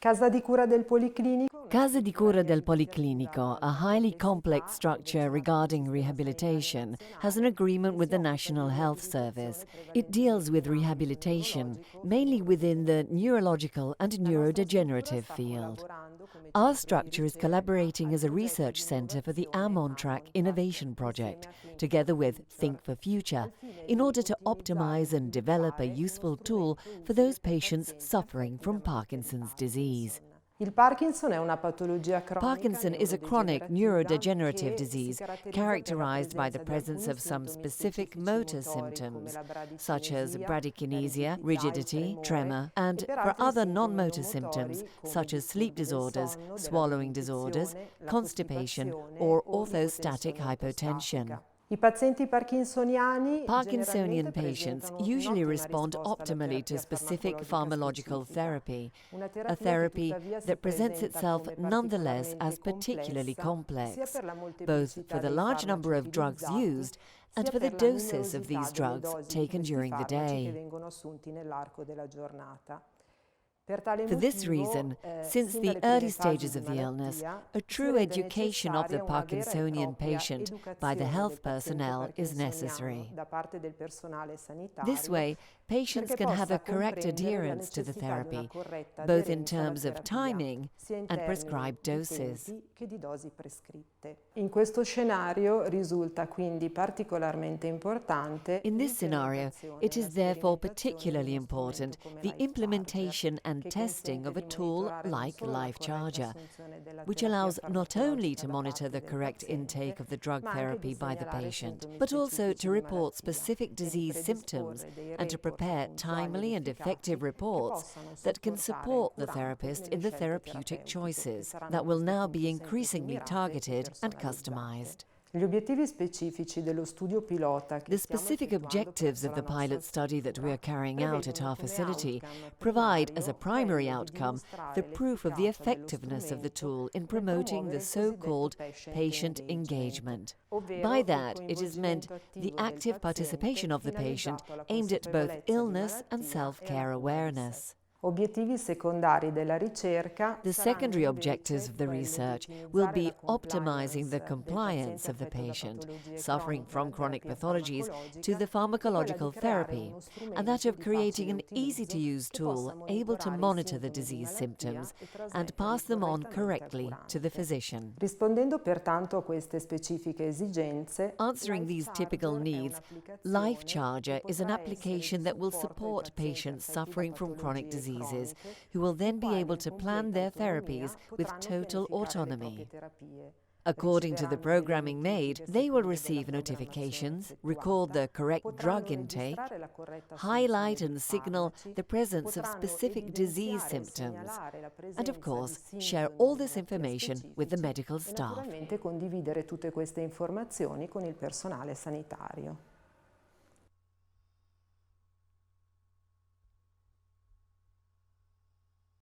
Casa di Cura del Policlinico. Casa di Cura del Policlinico, a highly complex structure regarding rehabilitation, has an agreement with the National Health Service. It deals with rehabilitation, mainly within the neurological and neurodegenerative field. Our structure is collaborating as a research centre for the AMONTRACK Innovation Project, together with Think for Future, in order to optimise and develop a useful tool for those patients suffering from Parkinson's disease. Parkinson is a chronic neurodegenerative disease characterized by the presence of some specific motor symptoms, such as bradykinesia, rigidity, tremor, and for other non-motor symptoms, such as sleep disorders, swallowing disorders, constipation, or orthostatic hypotension. Parkinsonian patients usually respond optimally to specific pharmacological therapy, a therapy that presents itself nonetheless as particularly complex, both for the large number of drugs used and for the doses of these drugs taken during the day. For this reason, since the early stages of the illness, a true education of the Parkinsonian patient by the health personnel is necessary. This way, patients can have a correct adherence to the therapy, both in terms of timing and prescribed doses. In this scenario, it is therefore particularly important the implementation and testing of a tool like LifeCharger, which allows not only to monitor the correct intake of the drug therapy by the patient, but also to report specific disease symptoms and to prepare timely and effective reports that can support the therapist in the therapeutic choices that will now be increasingly targeted and customized. The specific objectives of the pilot study that we are carrying out at our facility provide as a primary outcome the proof of the effectiveness of the tool in promoting the so-called patient engagement. By that, it is meant the active participation of the patient aimed at both illness and self-care awareness. The secondary objectives of the research will be optimizing the compliance of the patient suffering from chronic pathologies to the pharmacological therapy, and that of creating an easy-to-use tool able to monitor the disease symptoms and pass them on correctly to the physician. Answering these typical needs, LifeCharger is an application that will support patients suffering from chronic disease, who will then be able to plan their therapies with total autonomy. According to the programming made, they will receive notifications, record the correct drug intake, highlight and signal the presence of specific disease symptoms, and of course, share all this information with the medical staff.